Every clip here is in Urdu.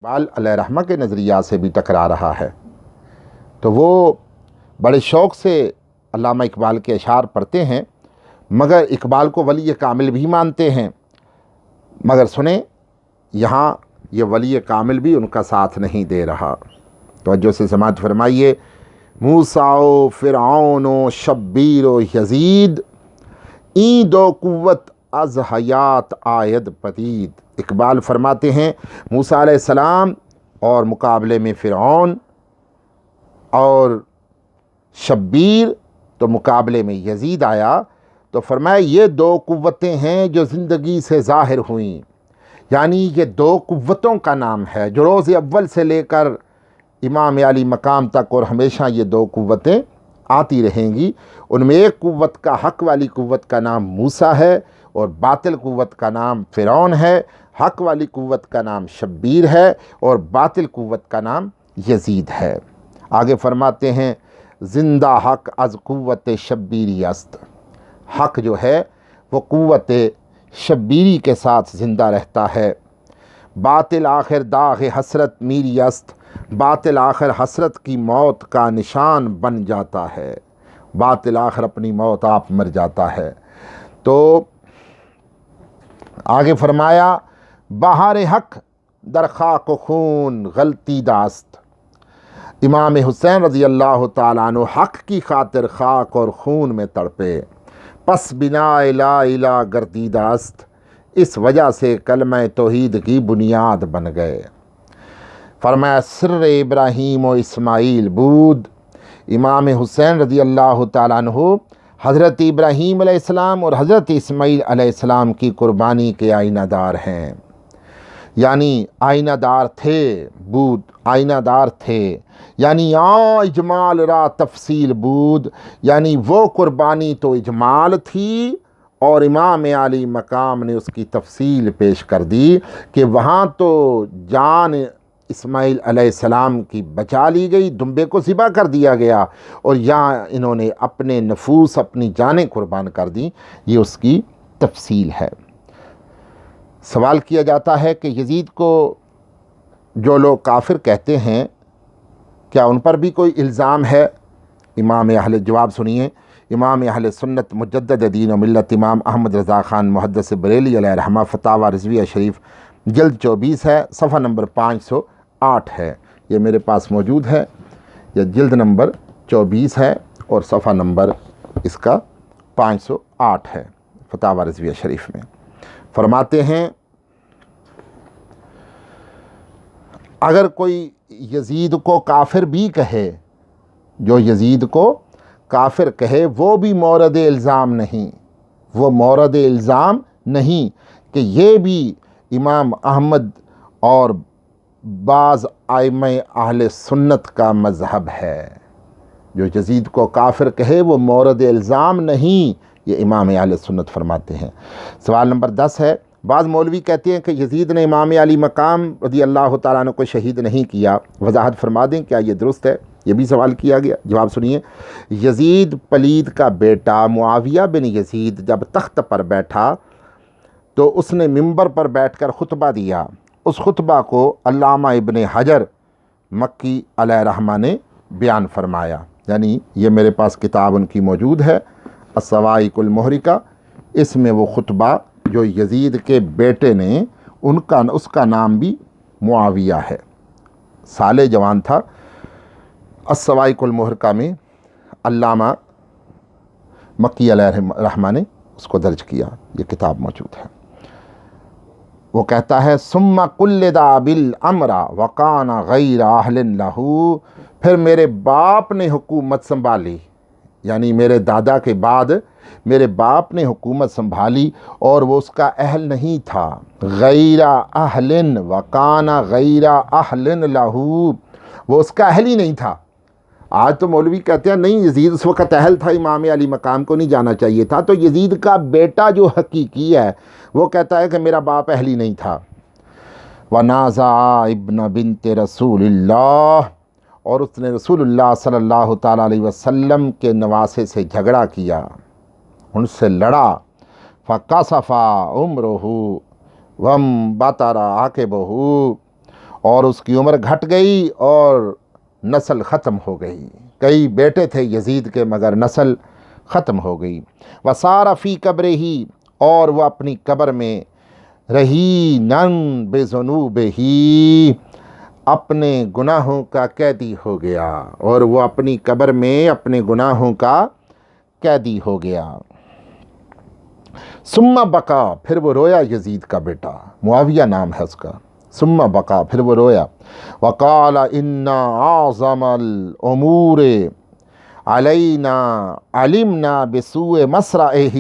اقبال علیہ رحمہ کے نظریات سے بھی ٹکرا رہا ہے، تو وہ بڑے شوق سے علامہ اقبال کے اشعار پڑھتے ہیں، مگر اقبال کو ولی کامل بھی مانتے ہیں۔ مگر سنیں، یہاں یہ ولی کامل بھی ان کا ساتھ نہیں دے رہا۔ توجہ سے سماعت فرمائیے۔ موسیٰ و فرعون و شبیر و یزید، این دو قوت از حیات آید پدید۔ اقبال فرماتے ہیں موسیٰ علیہ السلام اور مقابلے میں فرعون، اور شبیر تو مقابلے میں یزید آیا، تو فرمایا یہ دو قوتیں ہیں جو زندگی سے ظاہر ہوئیں، یعنی یہ دو قوتوں کا نام ہے جو روز اول سے لے کر امام علی مقام تک اور ہمیشہ یہ دو قوتیں آتی رہیں گی۔ ان میں ایک قوت کا، حق والی قوت کا نام موسیٰ ہے، اور باطل قوت کا نام فرعون ہے۔ حق والی قوت کا نام شبیر ہے اور باطل قوت کا نام یزید ہے۔ آگے فرماتے ہیں زندہ حق از قوت شبیری است۔ حق جو ہے وہ قوت شبیری کے ساتھ زندہ رہتا ہے۔ باطل آخر داغ حسرت میری است۔ باطل آخر حسرت کی موت کا نشان بن جاتا ہے۔ باطل آخر اپنی موت آپ مر جاتا ہے۔ تو آگے فرمایا بہار حق در خاک و خون غلطی داست۔ امام حسین رضی اللہ تعالیٰ عنہ حق کی خاطر خاک اور خون میں تڑپے، پس بنا لا الہ گردیدہ است، اس وجہ سے کلمہ توحید کی بنیاد بن گئے۔ فرمایا سر ابراہیم و اسماعیل بود۔ امام حسین رضی اللہ تعالیٰ عنہ حضرت ابراہیم علیہ السلام اور حضرت اسماعیل علیہ السلام کی قربانی کے آئینہ دار ہیں، یعنی آئینہ دار تھے، بود آئینہ دار تھے، یعنی اجمال را تفصیل بود، یعنی وہ قربانی تو اجمال تھی اور امام علی مقام نے اس کی تفصیل پیش کر دی کہ وہاں تو جان اسماعیل علیہ السلام کی بچا لی گئی، دمبے کو ذبح کر دیا گیا، اور یہاں انہوں نے اپنے نفوس، اپنی جانیں قربان کر دیں۔ یہ اس کی تفصیل ہے۔ سوال کیا جاتا ہے کہ یزید کو جو لوگ کافر کہتے ہیں، کیا ان پر بھی کوئی الزام ہے؟ امام اہل جواب سنیے۔ امام اہل سنت مجدد دین و ملت امام احمد رضا خان محدث بریلی علیہ رحمہ فتاوی رضویہ شریف جلد 24 ہے، صفحہ نمبر 508 ہے۔ یہ میرے پاس موجود ہے، یہ جلد نمبر 24 ہے اور صفحہ نمبر اس کا 508 ہے فتاوی رضویہ شریف میں۔ فرماتے ہیں اگر کوئی یزید کو کافر بھی کہے، جو یزید کو کافر کہے، وہ بھی مورد الزام نہیں، وہ مورد الزام نہیں کہ یہ بھی امام احمد اور بعض ائمہ اہل سنت کا مذہب ہے۔ جو یزید کو کافر کہے وہ مورد الزام نہیں، یہ امام اہل سنت فرماتے ہیں۔ سوال نمبر 10 ہے، بعض مولوی کہتے ہیں کہ یزید نے امام علی مقام رضی اللہ تعالیٰ عنہ کو شہید نہیں کیا، وضاحت فرما دیں کیا یہ درست ہے؟ یہ بھی سوال کیا گیا، جواب سنیے۔ یزید پلید کا بیٹا معاویہ بن یزید جب تخت پر بیٹھا تو اس نے منبر پر بیٹھ کر خطبہ دیا۔ اس خطبہ کو علامہ ابن حجر مکی علیہ رحمہ نے بیان فرمایا، یعنی یہ میرے پاس کتاب ان کی موجود ہے الصواعق المحرقہ، اس میں وہ خطبہ جو یزید کے بیٹے نے، اس کا نام بھی معاویہ ہے، سال جوان تھا۔ الصواعق المحرقہ میں علامہ مکی علیہ رحمہ نے اس کو درج کیا، یہ کتاب موجود ہے۔ وہ کہتا ہے ثم قلدا بالامر وکان غیر اہل لہ، پھر میرے باپ نے حکومت سنبھالی، یعنی میرے دادا کے بعد میرے باپ نے حکومت سنبھالی اور وہ اس کا اہل نہیں تھا۔ غیر اہل وکان غیر اہل لہ، وہ اس کا اہل ہی نہیں تھا۔ آج تو مولوی کہتے ہیں نہیں، یزید اس وقت اہل تھا، امام علی مقام کو نہیں جانا چاہیے تھا۔ تو یزید کا بیٹا جو حقیقی ہے وہ کہتا ہے کہ میرا باپ اہل ہی نہیں تھا۔ وَنَازَعَ ابن بنت رسول اللہ، اور اس نے رسول اللہ صلی اللہ تعالیٰ علیہ وسلم کے نواسے سے جھگڑا کیا، ان سے لڑا۔ فَقَصَفَ عُمْرُهُ وَانْبَتَرَ عَقِبُهُ، اور اس کی عمر گھٹ گئی اور نسل ختم ہو گئی. کئی بیٹے تھے یزید کے مگر نسل ختم ہو گئی. وَصَارَ فِي قَبْرِهِ اور وہ اپنی قبر میں رہیناً بِذُنُوبِهِ اپنے گناہوں کا قیدی ہو گیا، اور وہ اپنی قبر میں اپنے گناہوں کا قیدی ہو گیا. ثم بقا پھر وہ رویا، یزید کا بیٹا معاویہ نام ہے اس کا. ثم بقا پھر وہ رویا. وقال ان اعظم الامور علینا علمنا بسوء مسرعہ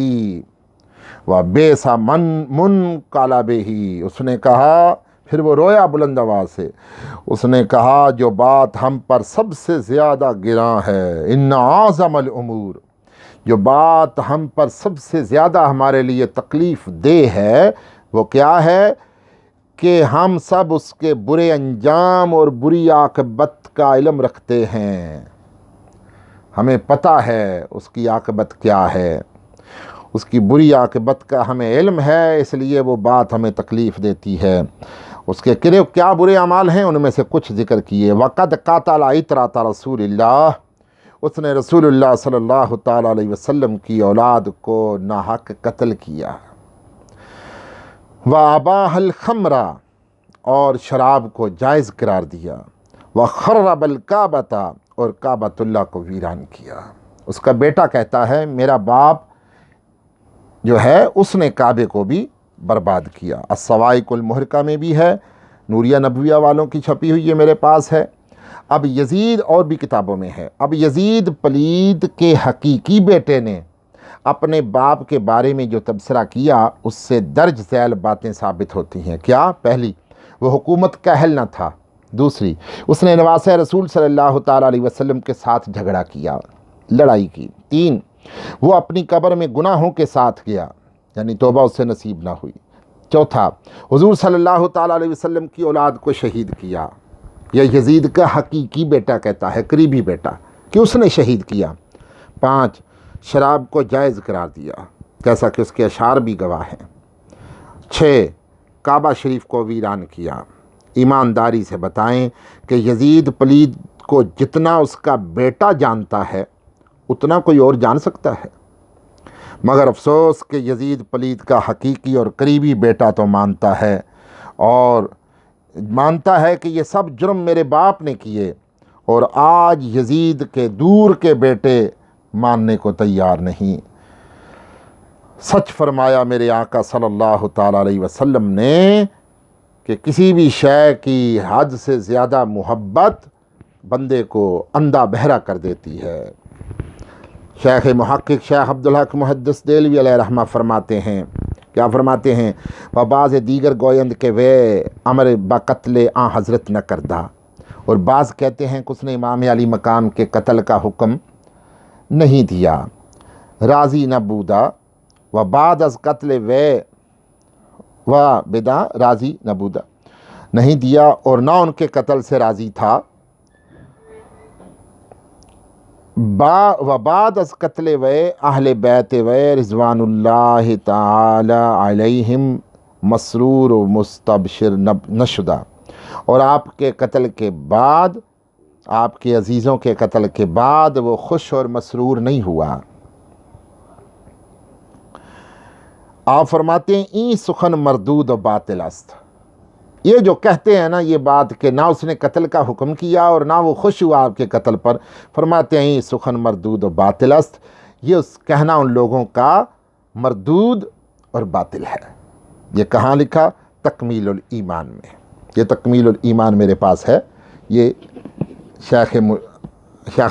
وبئس منقلبہ. اس نے کہا، پھر وہ رویا بلند آواز سے، اس نے کہا جو بات ہم پر سب سے زیادہ گراں ہے، ان اعظم الامور، جو بات ہم پر سب سے زیادہ ہمارے لیے تکلیف دہ ہے، وہ کیا ہے کہ ہم سب اس کے برے انجام اور بری عاقبت کا علم رکھتے ہیں. ہمیں پتہ ہے اس کی عاقبت کیا ہے، اس کی بری عاقبت کا ہمیں علم ہے، اس لیے وہ بات ہمیں تکلیف دیتی ہے. اس کے کیا برے اعمال ہیں، ان میں سے کچھ ذکر کیے. وَقَدْ قَتَلَ عِتْرَةَ رسول اللہ، اس نے رسول اللہ صلی اللہ تعالیٰ علیہ وسلم کی اولاد کو ناحق قتل کیا. وَأَبَاحَ الْخَمْرَ اور شراب کو جائز قرار دیا. وَخَرَّبَ الْكَعْبَةَ اور کعبۃ اللہ کو ویران کیا. اس کا بیٹا کہتا ہے میرا باپ جو ہے اس نے کعبے کو بھی برباد کیا. الصواعق المحرقہ میں بھی ہے، نوریہ نبویہ والوں کی چھپی ہوئی یہ میرے پاس ہے. اب یزید اور بھی کتابوں میں ہے. اب یزید پلید کے حقیقی بیٹے نے اپنے باپ کے بارے میں جو تبصرہ کیا اس سے درج ذیل باتیں ثابت ہوتی ہیں. کیا؟ پہلی، وہ حکومت کا اہل نہ تھا. دوسری، اس نے نواسہ رسول صلی اللہ تعالیٰ علیہ وسلم کے ساتھ جھگڑا کیا، لڑائی کی. تین، وہ اپنی قبر میں گناہوں کے ساتھ گیا، یعنی توبہ اس سے نصیب نہ ہوئی. چوتھا، حضور صلی اللہ تعالیٰ علیہ وسلم کی اولاد کو شہید کیا. یہ یزید کا حقیقی بیٹا کہتا ہے، قریبی بیٹا، کہ اس نے شہید کیا. پانچ، شراب کو جائز قرار دیا، جیسا کہ اس کے اشعار بھی گواہ ہیں. چھ، کعبہ شریف کو ویران کیا. ایمانداری سے بتائیں کہ یزید پلید کو جتنا اس کا بیٹا جانتا ہے اتنا کوئی اور جان سکتا ہے، مگر افسوس کہ یزید پلید کا حقیقی اور قریبی بیٹا تو مانتا ہے، اور مانتا ہے کہ یہ سب جرم میرے باپ نے کیے، اور آج یزید کے دور کے بیٹے ماننے کو تیار نہیں. سچ فرمایا میرے آقا صلی اللہ تعالیٰ علیہ وسلم نے کہ کسی بھی شے کی حد سے زیادہ محبت بندے کو اندھا بہرا کر دیتی ہے. شیخ محقق شیخ عبدالحق محدث دہلوی علیہ رحمہ فرماتے ہیں، کیا فرماتے ہیں؟ و بعض دیگر گویند کے وے امر بقتل آن حضرت نہ کردہ، اور بعض کہتے ہیں کہ اس نے امام علی مقام کے قتل کا حکم نہیں دیا. راضی نہ بودا و بعد از قتل وے و بدا راضی نہ بودا، نہیں دیا اور نہ ان کے قتل سے راضی تھا. و بعد از قتل وے اہل بیت وے رضوان اللہ تعالی علیہم مسرور و مستبشر نشدہ، اور آپ کے قتل کے بعد، آپ کے عزیزوں کے قتل کے بعد وہ خوش اور مسرور نہیں ہوا. آپ فرماتے ہیں این سخن مردود و باطل است، یہ جو کہتے ہیں نا یہ بات کہ نہ اس نے قتل کا حکم کیا اور نہ وہ خوش ہوا آپ کے قتل پر، فرماتے ہیں این سخن مردود و باطل است، یہ اس کہنا ان لوگوں کا مردود اور باطل ہے. یہ کہاں لکھا؟ تکمیل الایمان میں. یہ تکمیل الایمان میرے پاس ہے، یہ شیخ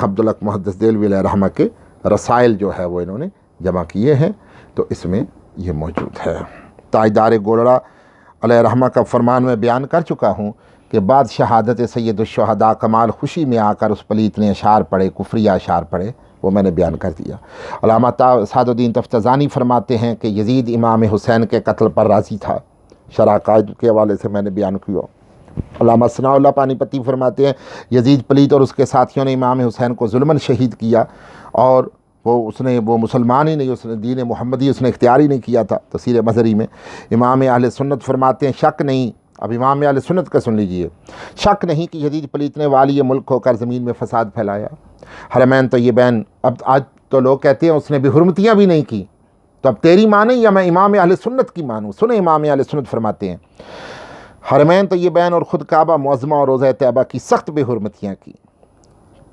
عبدالحق محدث دہلوی علیہ رحمہ کے رسائل جو ہے وہ انہوں نے جمع کیے ہیں، تو اس میں یہ موجود ہے. تاجدار گولڑا علیہ رحمہ کا فرمان میں بیان کر چکا ہوں کہ بعد شہادت سید الشہداء کمال خوشی میں آ کر اس پلیت نے اشعار پڑھے، کفریہ اشعار پڑھے، وہ میں نے بیان کر دیا. علامہ سعد الدین تفتزانی فرماتے ہیں کہ یزید امام حسین کے قتل پر راضی تھا، شرح قائد کے حوالے سے میں نے بیان کیا. علامہ ثناء اللہ پانی پتی فرماتے ہیں یزید پلیت اور اس کے ساتھیوں نے امام حسین کو ظلماً شہید کیا، اور وہ مسلمان ہی نہیں، اس نے دین محمدی اس نے اختیار ہی نہیں کیا تھا. تفسیر مظہری میں امام اہل سنت فرماتے ہیں شک نہیں اب امام اہل سنت کا سن لیجئے، شک نہیں کہ یزید پلیت نے والی ملک ہو کر زمین میں فساد پھیلایا، حرمین طیبین، اب آج تو لوگ کہتے ہیں اس نے بے حرمتیاں بھی نہیں کی، تو اب تیری مانیں یا میں امام اہل سنت کی مانوں؟ سنیں امام اہل سنت فرماتے ہیں حرمین طیبین اور خود کعبہ معظمہ اور روضہ طیبہ کی سخت بے حرمتیاں کی۔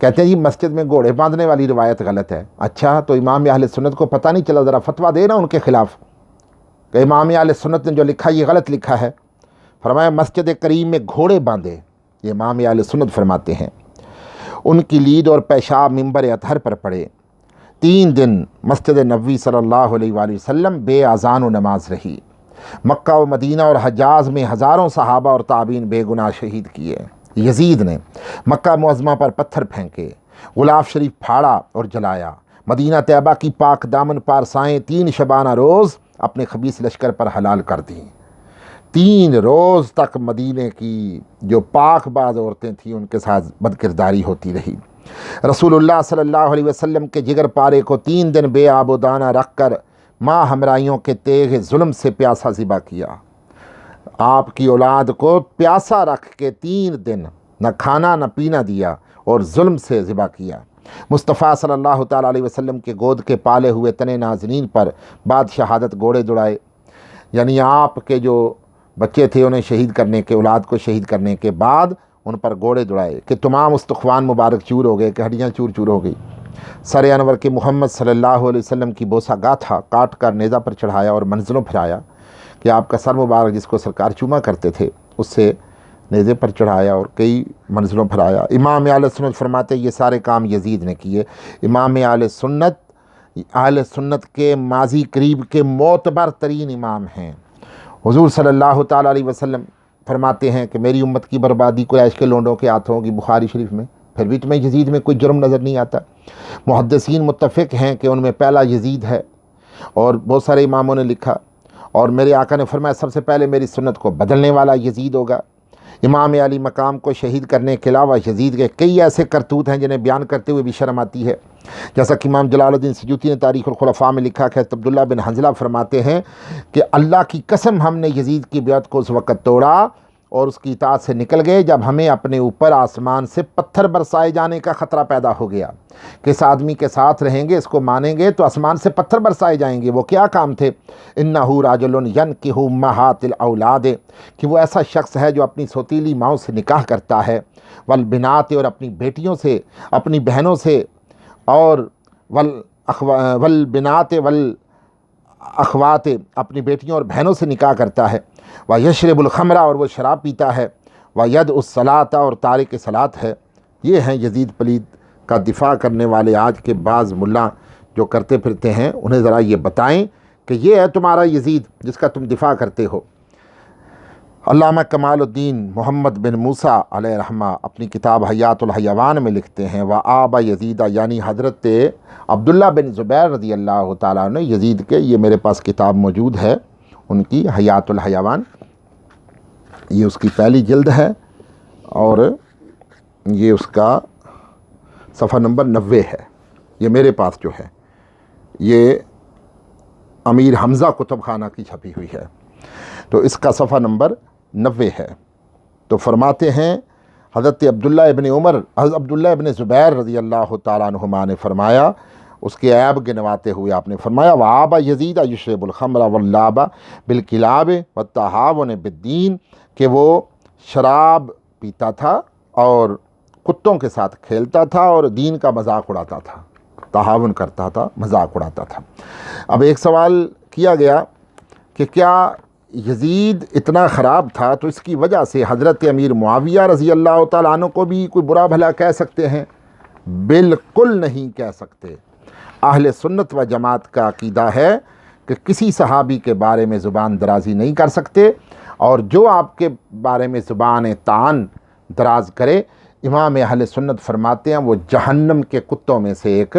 کہتے ہیں جی مسجد میں گھوڑے باندھنے والی روایت غلط ہے۔ اچھا تو امام اہل سنت کو پتہ نہیں چلا؟ ذرا فتویٰ دے نا ان کے خلاف کہ امام اہل سنت نے جو لکھا یہ غلط لکھا ہے۔ فرمایا مسجد کریم میں گھوڑے باندھے، یہ امام اہل سنت فرماتے ہیں، ان کی لید اور پیشاب منبر اطہر پر پڑے، 3 دن مسجد نبوی صلی اللہ علیہ وآلہ وسلم بے اذان و نماز رہی، مکہ و مدینہ اور حجاز میں ہزاروں صحابہ اور تابعین بے گناہ شہید کیے۔ یزید نے مکہ معظمہ پر پتھر پھینکے، غلاف شریف پھاڑا اور جلایا، مدینہ طیبہ کی پاک دامن پارسائیں 3 شبانہ روز اپنے خبیث لشکر پر حلال کر دیں۔ 3 روز تک مدینے کی جو پاک باز عورتیں تھیں ان کے ساتھ بدکرداری ہوتی رہی۔ رسول اللہ صلی اللہ علیہ وسلم کے جگر پارے کو 3 دن بے آب و دانہ رکھ کر ماں ہمراہیوں کے تیغ ظلم سے پیاسا ذبح کیا۔ آپ کی اولاد کو پیاسا رکھ کے 3 دن نہ کھانا نہ پینا دیا اور ظلم سے ذبح کیا۔ مصطفیٰ صلی اللہ تعالیٰ علیہ وسلم کے گود کے پالے ہوئے تنے نازنین پر بعد شہادت گھوڑے دوڑائے، یعنی آپ کے جو بچے تھے انہیں شہید کرنے کے، اولاد کو شہید کرنے کے بعد ان پر گھوڑے دوڑائے کہ تمام استخوان مبارک چور ہو گئے، کہ ہڈیاں چور چور ہو گئی۔ سر انور کے محمد صلی اللہ علیہ وسلم کی بوسہ گاتھا کاٹ کر نیزہ پر چڑھایا اور منزلوں پھرایا کہ آپ کا سر مبارک جس کو سرکار چوما کرتے تھے اس سے نیزے پر چڑھایا اور کئی منزلوں پھرایا۔ امام اہل سنت فرماتے یہ سارے کام یزید نے کیے۔ امام اہل سنت کے ماضی قریب کے معتبر ترین امام ہیں۔ حضور صلی اللہ تعالیٰ علیہ وسلم فرماتے ہیں کہ میری امت کی بربادی قریش کے لونڈوں کے ہاتھوں ہوگی، بخاری شریف میں، پھر بھی تمہیں یزید میں کوئی جرم نظر نہیں آتا۔ محدثین متفق ہیں کہ ان میں پہلا یزید ہے، اور بہت سارے اماموں نے لکھا، اور میرے آقا نے فرمایا سب سے پہلے میری سنت کو بدلنے والا یزید ہوگا۔ امام علی مقام کو شہید کرنے کے علاوہ یزید کے کئی ایسے کرتوت ہیں جنہیں بیان کرتے ہوئے بھی شرم آتی ہے، جیسا کہ امام جلال الدین سیوطی نے تاریخ الخلفاء میں لکھا کہ عبداللہ بن حنظلہ فرماتے ہیں کہ اللہ کی قسم ہم نے یزید کی بیعت کو اس وقت توڑا اور اس کی اطاعت سے نکل گئے جب ہمیں اپنے اوپر آسمان سے پتھر برسائے جانے کا خطرہ پیدا ہو گیا کہ اس آدمی کے ساتھ رہیں گے، اس کو مانیں گے تو آسمان سے پتھر برسائے جائیں گے۔ وہ کیا کام تھے؟ انہو راجل ینکح امہات الاولاد، کہ وہ ایسا شخص ہے جو اپنی سوتیلی ماؤں سے نکاح کرتا ہے، والبنات، اور اپنی بیٹیوں سے، اپنی بہنوں سے، اور والبنات والاخوات، اپنی بیٹیوں اور بہنوں سے نکاح کرتا ہے، ویشرب الخمر، اور وہ شراب پیتا ہے، وید الصلاۃ، اور تارک صلاۃ ہے۔ یہ ہیں یزید پلید کا دفاع کرنے والے آج کے بعض ملا جو کرتے پھرتے ہیں، انہیں ذرا یہ بتائیں کہ یہ ہے تمہارا یزید جس کا تم دفاع کرتے ہو۔ علامہ کمال الدین محمد بن موسیٰ علیہ رحمہ اپنی کتاب حیات الحیوان میں لکھتے ہیں وآبا یزیدہ، یعنی حضرت عبداللہ بن زبیر رضی اللہ تعالیٰ نے یزید کے، یہ میرے پاس کتاب موجود ہے ان کی حیات الحیوان، یہ اس کی پہلی جلد ہے اور یہ اس کا صفحہ نمبر 90 ہے، یہ میرے پاس جو ہے یہ امیر حمزہ کتب خانہ کی چھپی ہوئی ہے، تو اس کا صفحہ نمبر 90 ہے۔ تو فرماتے ہیں حضرت عبداللہ ابن زبیر رضی اللہ تعالیٰ عنہما نے فرمایا، اس کے عیب گنواتے ہوئے آپ نے فرمایا وآبا یزید یشرب الخمر واللعب بالکلاب والتہاون بالدین، کہ وہ شراب پیتا تھا اور کتوں کے ساتھ کھیلتا تھا اور دین کا مذاق اڑاتا تھا، تہاون کرتا تھا، مذاق اڑاتا تھا۔ اب ایک سوال کیا گیا کہ کیا یزید اتنا خراب تھا تو اس کی وجہ سے حضرت امیر معاویہ رضی اللہ تعالیٰ عنہ کو بھی کوئی برا بھلا کہہ سکتے ہیں؟ بالکل نہیں کہہ سکتے۔ اہل سنت و جماعت کا عقیدہ ہے کہ کسی صحابی کے بارے میں زبان درازی نہیں کر سکتے، اور جو آپ کے بارے میں زبان طعن دراز کرے، امام اہل سنت فرماتے ہیں وہ جہنم کے کتوں میں سے ایک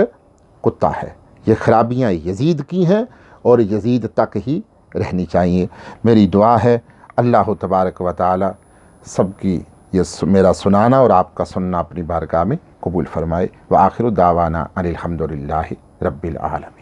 کتا ہے۔ یہ خرابیاں یزید کی ہیں اور یزید تک ہی رہنی چاہیے۔ میری دعا ہے اللہ تبارک و تعالی سب کی یہ میرا سنانا اور آپ کا سننا اپنی بارگاہ میں قبول فرمائے۔ وآخر دعوانا ان الحمد للہ رب العالمین۔